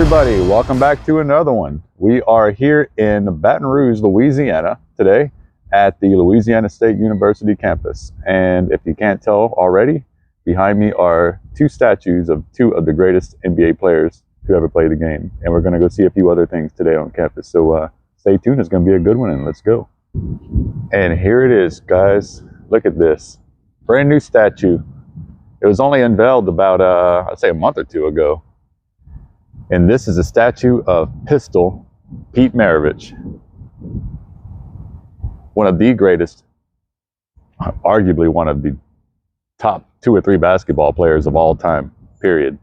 everybody, welcome back to another one. We are here in Baton Rouge, Louisiana today at the Louisiana State University campus. And if you can't tell already, behind me are two statues of two of the greatest NBA players to ever play the game. And we're going to go see a few other things today on campus. So stay tuned, it's going to be a good one, and let's go. And here it is, guys. Look at this. Brand new statue. It was only unveiled about, I'd say a month or two ago. And this is a statue of Pistol Pete Maravich, one of the greatest, arguably one of the top 2 or 3 basketball players of all time, period.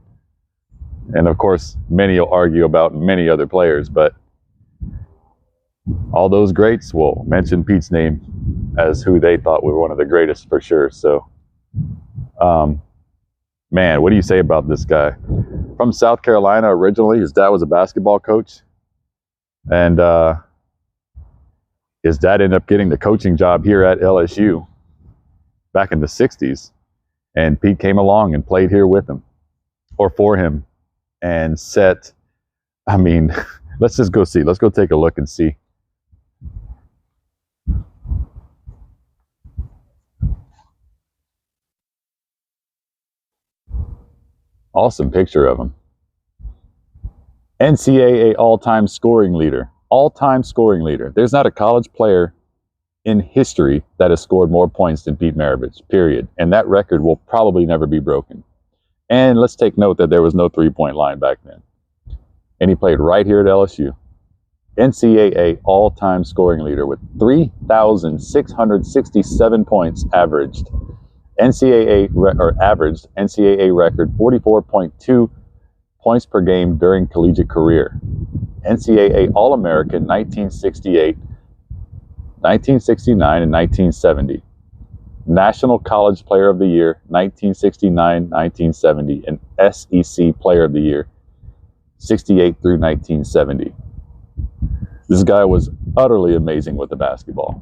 And of course, many will argue about many other players, but all those greats will mention Pete's name as who they thought were one of the greatest for sure. So, man, what do you say about this guy? From South Carolina originally. His dad was a basketball coach, and his dad ended up getting the coaching job here at LSU back in the 60s, and Pete came along and played here with him, or for him, and set, I mean, let's just go see. Let's go take a look and see. Awesome picture of him. NCAA all-time scoring leader. All-time scoring leader. There's not a college player in history that has scored more points than Pete Maravich, period. And that record will probably never be broken. And let's take note that there was no three-point line back then. And he played right here at LSU. NCAA all-time scoring leader with 3,667 points averaged. Averaged NCAA record 44.2 points per game during collegiate career. NCAA All-American 1968, 1969, and 1970. National College Player of the Year 1969, 1970, and SEC Player of the Year 68 through 1970. This guy was utterly amazing with the basketball.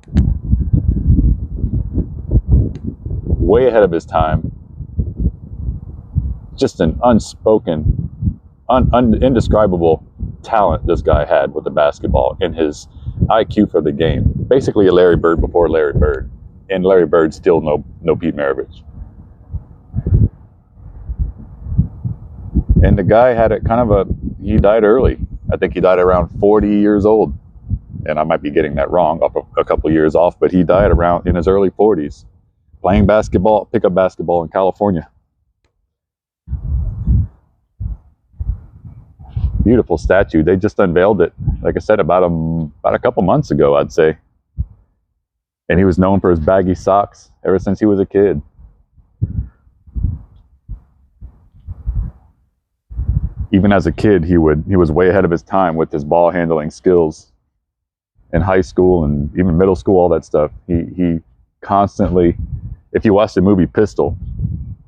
Way ahead of his time. Just an unspoken, indescribable talent this guy had with the basketball and his IQ for the game. Basically a Larry Bird before Larry Bird. And Larry Bird still no Pete Maravich. And the guy had he died early. I think he died around 40 years old. And I might be getting that wrong, a couple years off, but he died around in his early 40s. Playing basketball, pickup basketball in California. Beautiful statue. They just unveiled it, like I said, about a couple months ago, I'd say. And he was known for his baggy socks ever since he was a kid. Even as a kid, he was way ahead of his time with his ball handling skills in high school and even middle school, all that stuff. He constantly, if you watch the movie Pistol,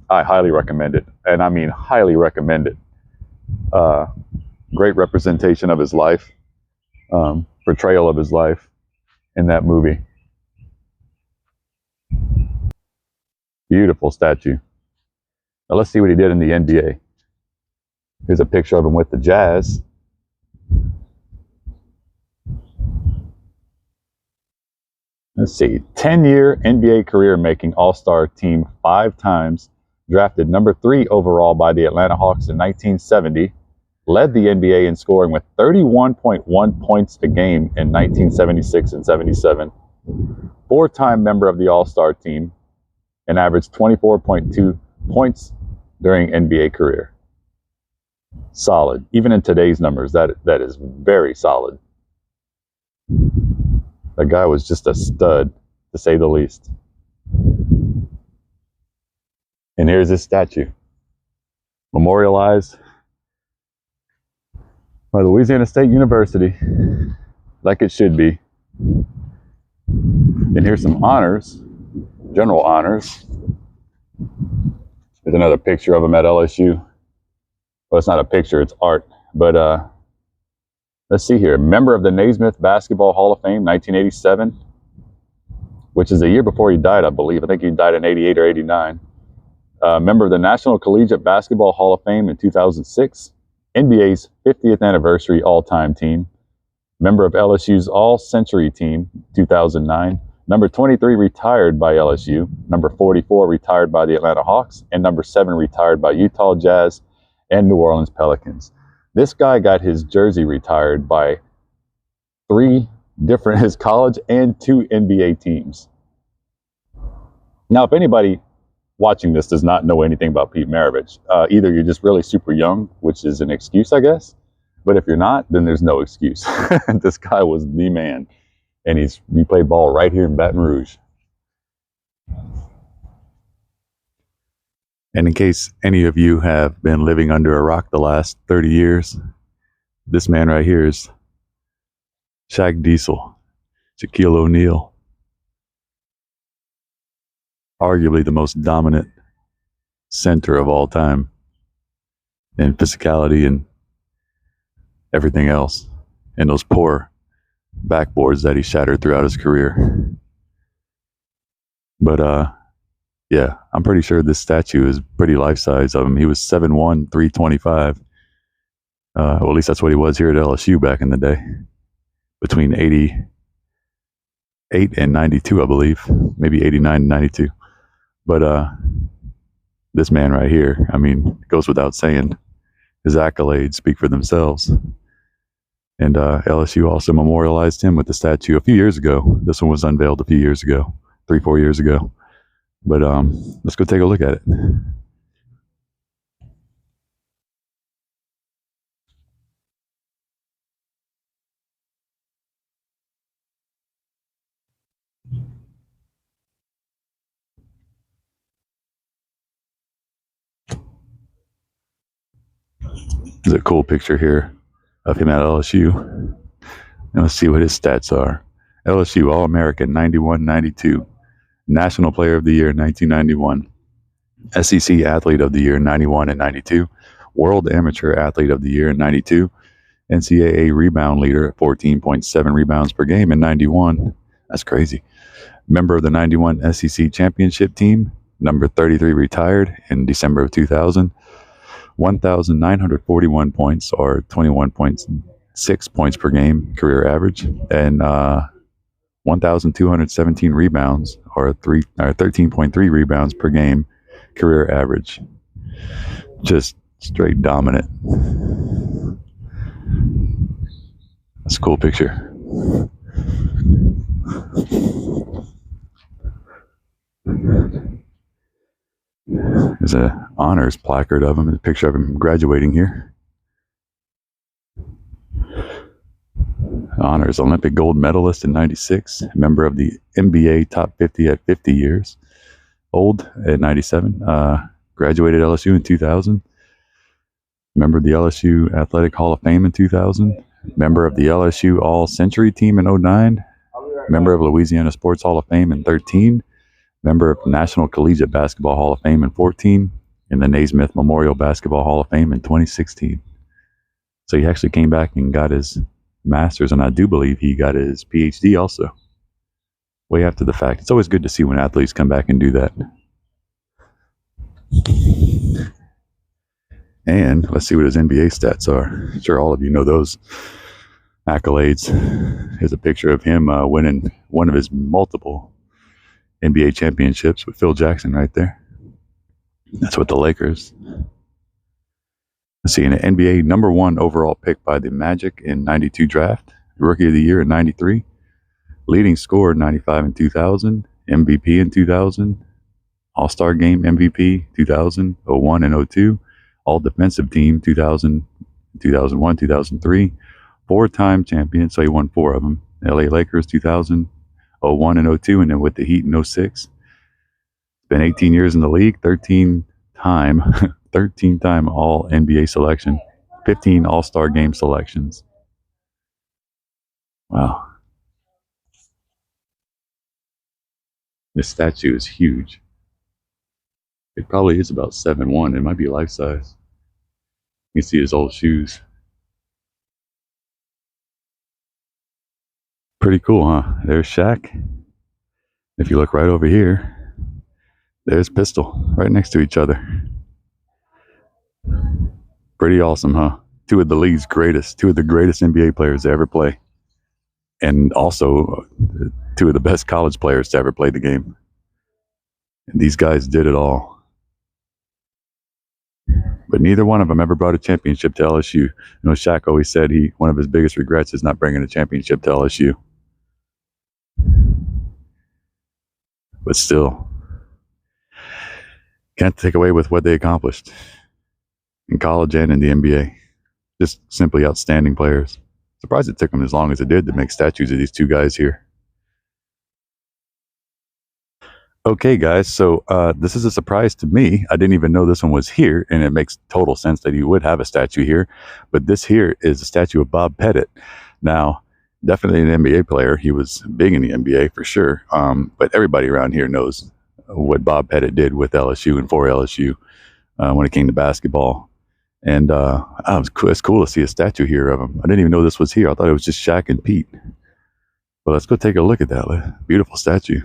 I highly recommend it. And I mean, highly recommend it. Great representation of his life, portrayal of his life in that movie. Beautiful statue. Now let's see what he did in the NBA. Here's a picture of him with the Jazz. Let's see, 10-year NBA career, making All-Star team 5 times, drafted number 3 overall by the Atlanta Hawks in 1970, led the NBA in scoring with 31.1 points a game in 1976 and 77, 4-time member of the All-Star team, and averaged 24.2 points during NBA career. Solid. Even in today's numbers, that is very solid. That guy was just a stud, to say the least. And here's his statue, memorialized by Louisiana State University, like it should be. And here's some honors, general honors. There's another picture of him at LSU. Well, it's not a picture, it's art. But let's see here. Member of the Naismith Basketball Hall of Fame, 1987, which is a year before he died, I believe. I think he died in 88 or 89. Member of the National Collegiate Basketball Hall of Fame in 2006. NBA's 50th anniversary all-time team, member of LSU's all-century team, 2009, number 23 retired by LSU, number 44 retired by the Atlanta Hawks, and number 7 retired by Utah Jazz and New Orleans Pelicans. This guy got his jersey retired by 3 different, his college and 2 NBA teams. Now, if anybody watching this does not know anything about Pete Maravich, either you're just really super young, which is an excuse, I guess. But if you're not, then there's no excuse. This guy was the man. And he played ball right here in Baton Rouge. And in case any of you have been living under a rock the last 30 years, this man right here is Shaquille O'Neal. Arguably the most dominant center of all time in physicality and everything else, and those poor backboards that he shattered throughout his career. But yeah, I'm pretty sure this statue is pretty life-size of him. He was 7'1", 325. Well, at least that's what he was here at LSU back in the day. Between 88 and 92, I believe. Maybe 89 and 92. But this man right here, I mean, it goes without saying, his accolades speak for themselves. And LSU also memorialized him with the statue a few years ago. This one was unveiled a few years ago, 3-4 years ago. But let's go take a look at it. There's a cool picture here of him at LSU. And let's see what his stats are. LSU All-American 91-92. National Player of the Year 1991. SEC Athlete of the Year 91 and 92. World Amateur Athlete of the Year in 92. NCAA Rebound Leader at 14.7 rebounds per game in 91. That's crazy. Member of the 91 SEC Championship Team. Number 33 retired in December of 2000. 1,941 points, or 21.6 points per game career average, and 1,217 rebounds, or 13.3 rebounds per game career average. Just straight dominant. That's a cool picture. There's an honors placard of him, a picture of him graduating here. Honors Olympic gold medalist in 96, member of the NBA top 50 at 50 years old at 97, graduated LSU in 2000, member of the LSU Athletic Hall of Fame in 2000, member of the LSU All-Century Team in 09, member of Louisiana Sports Hall of Fame in 13, member of National Collegiate Basketball Hall of Fame in 14, and the Naismith Memorial Basketball Hall of Fame in 2016. So he actually came back and got his master's, and I do believe he got his PhD also, way after the fact. It's always good to see when athletes come back and do that. And let's see what his NBA stats are. I'm sure all of you know those accolades. Here's a picture of him winning one of his multiple NBA championships with Phil Jackson right there. That's with the Lakers. Let's see, an NBA number 1 overall pick by the Magic in 92 draft, Rookie of the Year in 93, leading scorer in 95 and 2000, MVP in 2000, All-Star Game MVP 2000, 01 and 02, All Defensive Team 2000, 2001, 2003, 4-time champion, so he won 4 of them, LA Lakers 2000, 01 and 02, and then with the Heat in 06. Been 18 years in the league, 13-time All NBA selection, 15 All-Star Game selections. Wow. This statue is huge. It probably is about 7'1". It might be life size. You can see his old shoes. Pretty cool, huh? There's Shaq. If you look right over here, there's Pistol, right next to each other. Pretty awesome, huh? two of the league's greatest, two of the greatest NBA players to ever play, and also two of the best college players to ever play the game. And these guys did it all. But neither one of them ever brought a championship to LSU. You know, Shaq always said one of his biggest regrets is not bringing a championship to LSU. But still, can't take away with what they accomplished in college and in the NBA. Just simply outstanding players. Surprised it took them as long as it did to make statues of these two guys here. Okay, guys, so this is a surprise to me. I didn't even know this one was here, and it makes total sense that you would have a statue here. But this here is a statue of Bob Pettit. Now, definitely an NBA player. He was big in the NBA for sure. But everybody around here knows what Bob Pettit did with LSU and for LSU when it came to basketball. And it's cool to see a statue here of him. I didn't even know this was here. I thought it was just Shaq and Pete. But let's go take a look at that. Beautiful statue.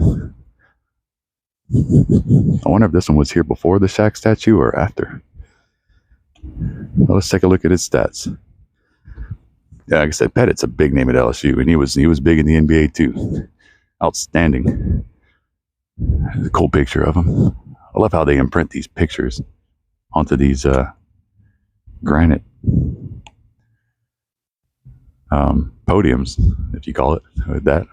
I wonder if this one was here before the Shaq statue or after. Well, let's take a look at his stats. Yeah, like I said, Pettit's a big name at LSU, and he was big in the NBA too. Outstanding. There's a cool picture of him. I love how they imprint these pictures onto these granite podiums, if you call it with that.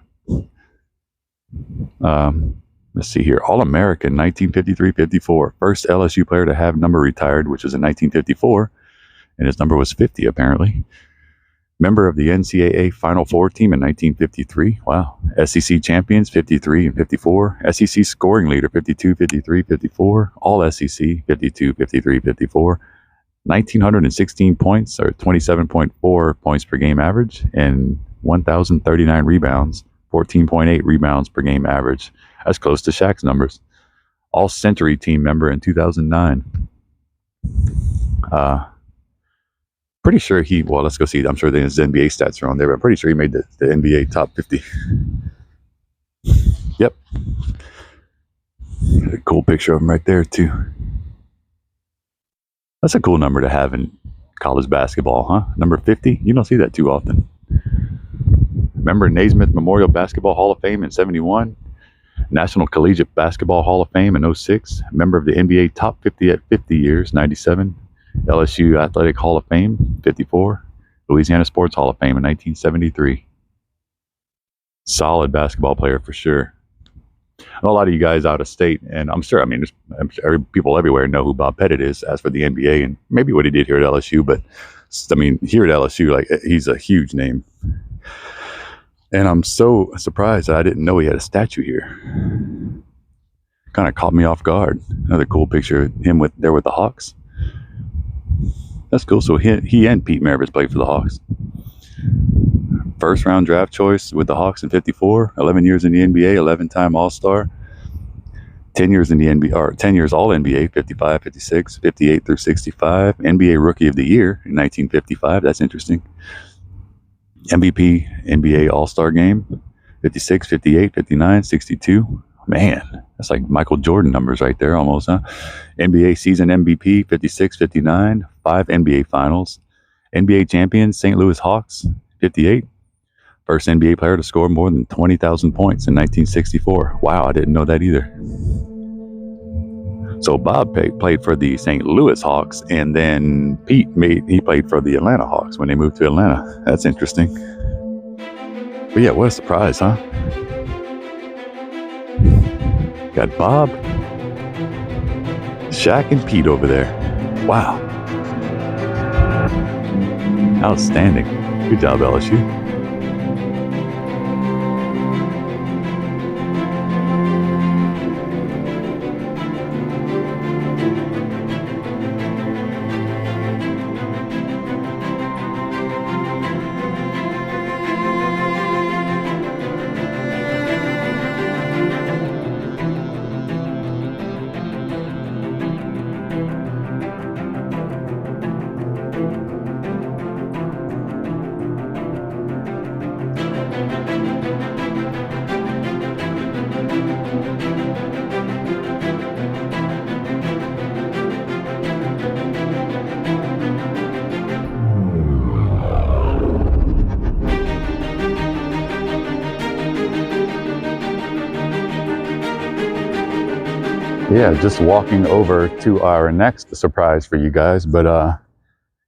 Let's see here. All-American, 1953-54. First LSU player to have number retired, which was in 1954. And his number was 50, apparently. Member of the NCAA Final Four team in 1953. Wow. SEC champions, 53 and 54. SEC scoring leader, 52, 53, 54. All SEC, 52, 53, 54. 1,916 points, or 27.4 points per game average. And 1,039 rebounds, 14.8 rebounds per game average. That's close to Shaq's numbers. All-Century team member in 2009. Pretty sure well, let's go see. I'm sure his NBA stats are on there, but I'm pretty sure he made the NBA top 50. Yep. A cool picture of him right there, too. That's a cool number to have in college basketball, huh? Number 50? You don't see that too often. Remember Naismith Memorial Basketball Hall of Fame in 71? National Collegiate Basketball Hall of Fame in 06, member of the NBA Top 50 at 50 years, 97, LSU Athletic Hall of Fame, 54, Louisiana Sports Hall of Fame in 1973. Solid basketball player for sure. A lot of you guys out of state, and I'm sure people everywhere know who Bob Pettit is as for the NBA and maybe what he did here at LSU, but I mean, here at LSU, like, he's a huge name. And I'm so surprised that I didn't know he had a statue here. Kind of caught me off guard. Another cool picture of him with the Hawks. That's cool. So he and Pete Maravich played for the Hawks. First round draft choice with the Hawks in 54. 11 years in the NBA, 11-time All-Star. 10 years in the NBA, or 10 years All-NBA, 55, 56, 58 through 65. NBA Rookie of the Year in 1955. That's interesting. MVP, NBA All-Star Game, 56, 58, 59, 62. Man, that's like Michael Jordan numbers right there almost, huh? NBA Season MVP, 56, 59, 5 NBA Finals. NBA Champion, St. Louis Hawks, 58. First NBA player to score more than 20,000 points in 1964. Wow, I didn't know that either. So Bob played for the St. Louis Hawks, and then Pete played for the Atlanta Hawks when they moved to Atlanta. That's interesting. But yeah, what a surprise, huh? Got Bob, Shaq, and Pete over there. Wow. Outstanding. Good job, LSU. Yeah, just walking over to our next surprise for you guys. But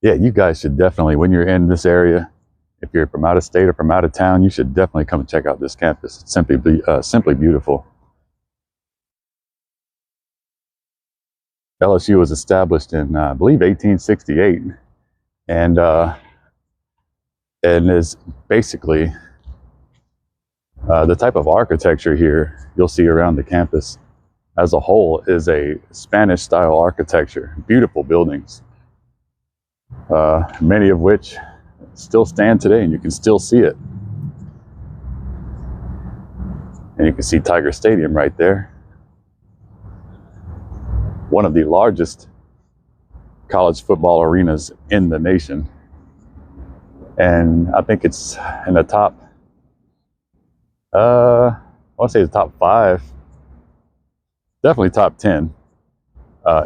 yeah, you guys should definitely, when you're in this area, if you're from out of state or from out of town, you should definitely come and check out this campus. It's simply beautiful. LSU was established in, I believe, 1868, and is basically the type of architecture here you'll see around the campus as a whole is a Spanish style architecture. Beautiful buildings, many of which still stand today, and you can still see it. And you can see Tiger Stadium right there. One of the largest college football arenas in the nation. And I think it's in the top, I want to say the top 5, definitely top 10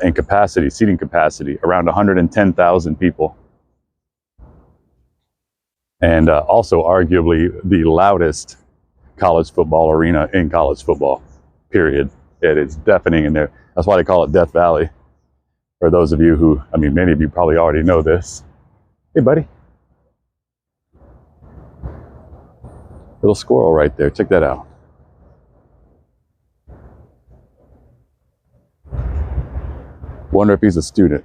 in capacity, seating capacity, around 110,000 people. And also arguably the loudest college football arena in college football, period. It is deafening in there. That's why they call it Death Valley. For those of you who, I mean, many of you probably already know this. Hey, buddy. Little squirrel right there. Check that out. Wonder if he's a student.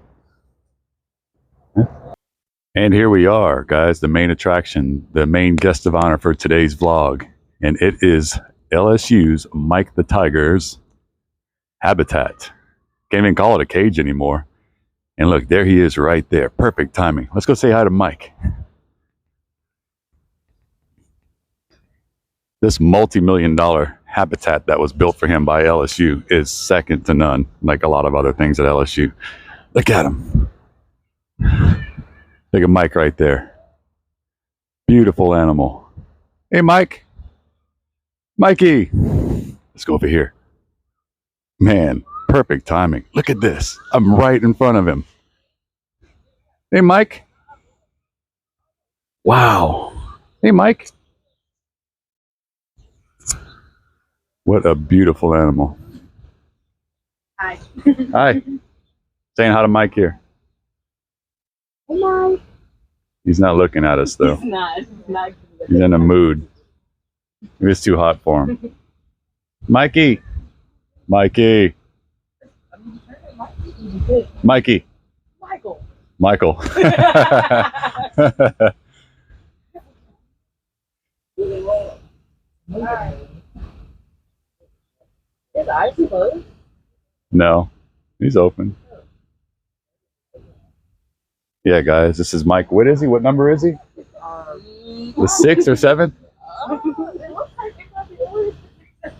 And here we are, guys, the main attraction, the main guest of honor for today's vlog. And it is LSU's Mike the Tiger's habitat. Can't even call it a cage anymore. And look, there he is right there. Perfect timing. Let's go say hi to Mike. This multi-million-dollar habitat that was built for him by LSU is second to none, like a lot of other things at LSU. Look at him. Look at Mike right there. Beautiful animal. Hey, Mike. Mikey. Let's go over here. Man, perfect timing. Look at this. I'm right in front of him. Hey, Mike. Wow. Hey, Mike. What a beautiful animal. Hi. Hi. Saying hi to Mike here. Hey, Mike. He's not looking at us, though. He's not. He's in a mood. Maybe it's too hot for him. Mikey. Mikey. Mikey. Michael. Michael. His eyes closed? No, he's open. Yeah, guys, this is Mike. What is he? What number is he? The 6 or 7?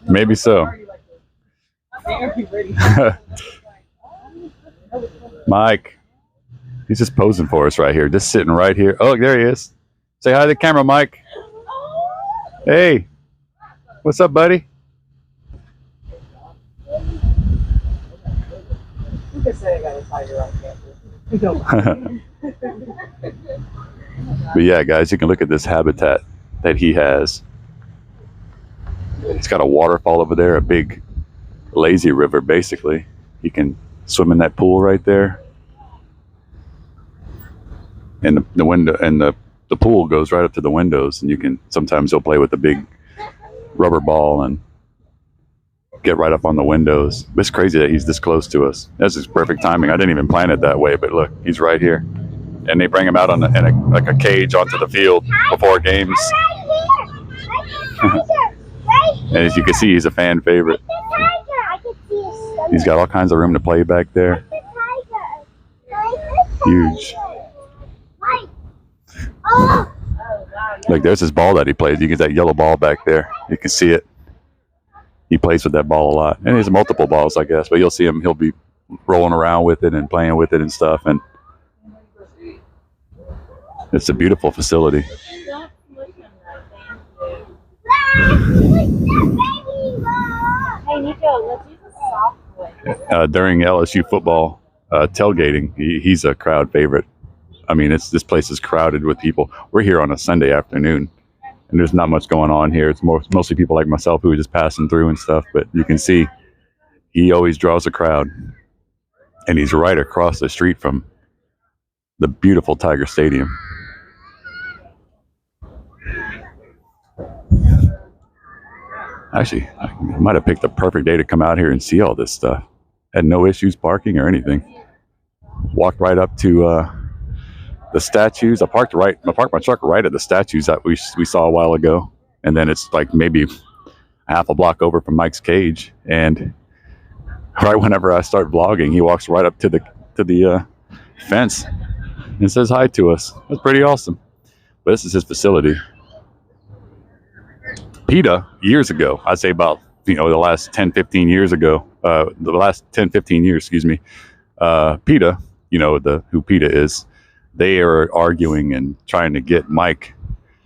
Maybe so. Mike. He's just posing for us right here. Just sitting right here. Oh, there he is. Say hi to the camera, Mike. Hey. What's up, buddy? You could say I got a tiger on campus. But yeah, guys, you can look at this habitat that he has. He's got a waterfall over there, a big lazy river, basically. You can swim in that pool right there. And the window and the pool goes right up to the windows, and you can sometimes you'll play with the big rubber ball and get right up on the windows. It's crazy that he's this close to us. That's just perfect timing. I didn't even plan it that way, but look, he's right here. And they bring him out on like a cage onto the field before games. And as you can see, he's a fan favorite. He's got all kinds of room to play back there. Huge. Look, there's his ball that he plays. You can see that yellow ball back there. You can see it. He plays with that ball a lot. And he has multiple balls, I guess. But you'll see him. He'll be rolling around with it and playing with it and stuff. And it's a beautiful facility. During LSU football tailgating, he's a crowd favorite. I mean, this place is crowded with people. We're here on a Sunday afternoon, and there's not much going on here. It's mostly people like myself who are just passing through and stuff. But you can see he always draws a crowd, and he's right across the street from the beautiful Tiger Stadium. Actually, I might have picked the perfect day to come out here and see all this stuff. Had no issues parking or anything. Walked right up to the statues. I parked my truck right at the statues that we saw a while ago, and then it's like maybe half a block over from Mike's cage. And right whenever I start vlogging, he walks right up to the fence and says hi to us. That's pretty awesome. But this is his facility. PETA, years ago, I'd say about the last 10, 15 years ago, PETA, who PETA is, they are arguing and trying to get Mike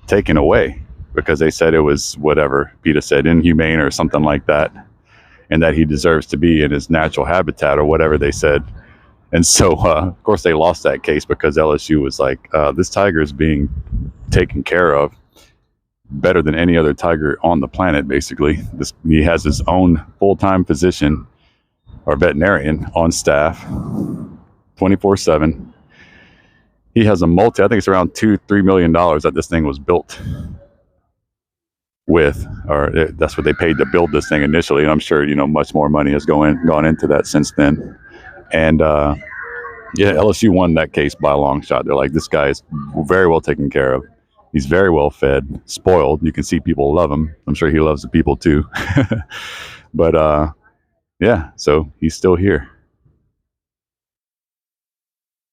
taken away because they said it was whatever PETA said, inhumane or something like that, and that he deserves to be in his natural habitat or whatever they said. And so, of course, they lost that case because LSU was like, this tiger is being taken care of better than any other tiger on the planet, basically. He has his own full-time physician or veterinarian on staff 24/7. He has I think it's around $2-3 million that this thing was built with, or that's what they paid to build this thing initially. And I'm sure, much more money has gone into that since then. And LSU won that case by a long shot. They're like, this guy is very well taken care of. He's very well fed, spoiled. You can see people love him. I'm sure he loves the people too. But so he's still here.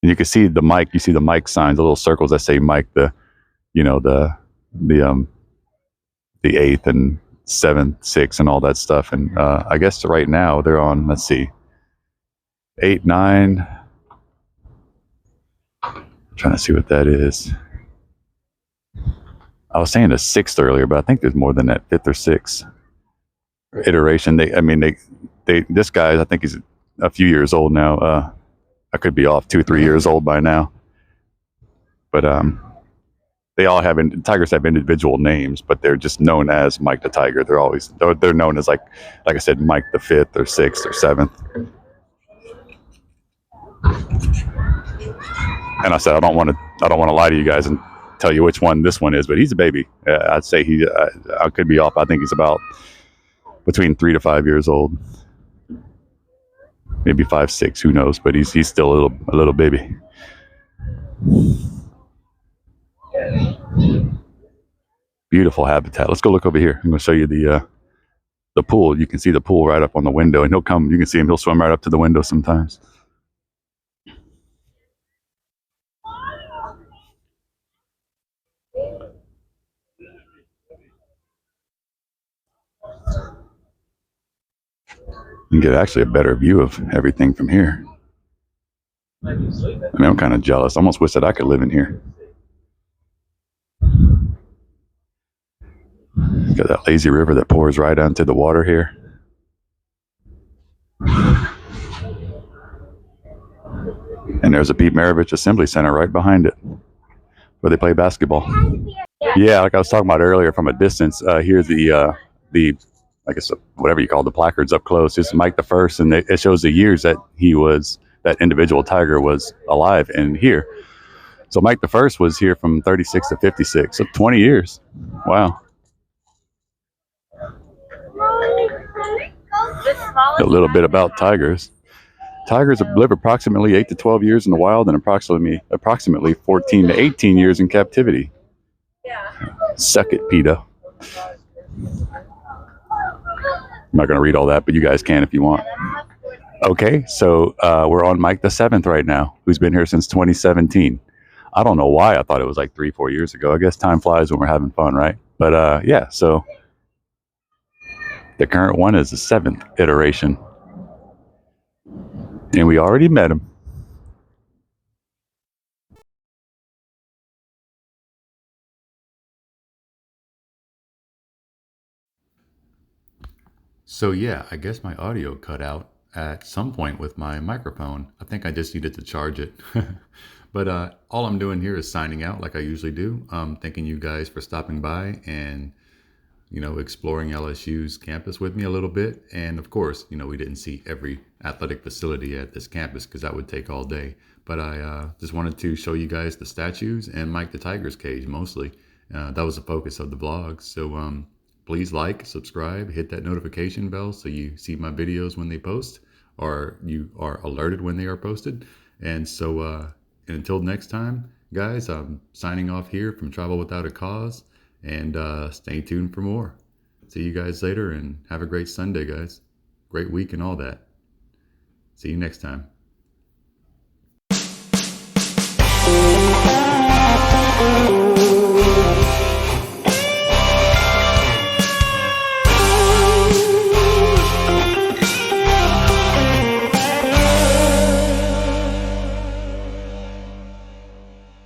And you can see the Mike. You see the Mike signs, the little circles that say Mike. The 8th and 7th, 6th, and all that stuff. And I guess right now they're on. Let's see, 8, 9. I'm trying to see what that is. I was saying the 6th earlier, but I think there's more than that, 5th or 6th iteration. This guy, I think he's a few years old now. I could be off 2-3 years old by now. But they all have tigers have individual names, but they're just known as Mike the Tiger. They're known as like I said, Mike the 5th or 6th or 7th. And I said I don't want to lie to you guys and tell you which one this one is, but he's a baby. I'd say I could be off. I think he's about between 3 to 5 years old, maybe 5, 6. Who knows? But he's still a little baby. Beautiful habitat. Let's go look over here. I'm going to show you the pool. You can see the pool right up on the window, and he'll come. You can see him. He'll swim right up to the window sometimes. You can get actually a better view of everything from here. I'm kind of jealous. I almost wish that I could live in here. Got that lazy river that pours right onto the water here. And there's a Pete Maravich Assembly Center right behind it, where they play basketball. Yeah, like I was talking about earlier, from a distance, here's the I guess whatever you call the placards up close. It's Mike the First, and it shows the years that that individual tiger was alive and here. So Mike the First was here from 36 to 56, so 20 years. Wow. A little bit about tigers. Tigers live approximately 8 to 12 years in the wild and approximately 14 to 18 years in captivity. Suck it, PETA. I'm not going to read all that, but you guys can if you want. Okay, so we're on Mike the 7th right now, who's been here since 2017. I don't know why I thought it was like 3-4 years ago. I guess time flies when we're having fun, right? But so the current one is the 7th iteration. And we already met him. So yeah, I guess my audio cut out at some point with my microphone. I think I just needed to charge it. But all I'm doing here is signing out like I usually do. Thanking you guys for stopping by and exploring LSU's campus with me a little bit. And of course, we didn't see every athletic facility at this campus because that would take all day. But I just wanted to show you guys the statues and Mike the Tiger's cage mostly. That was the focus of the vlog. So please like, subscribe, hit that notification bell so you see my videos when they post, or you are alerted when they are posted. And so and until next time, guys, I'm signing off here from Travel Without a Cause, and stay tuned for more. See you guys later, and have a great Sunday, guys. Great week and all that. See you next time.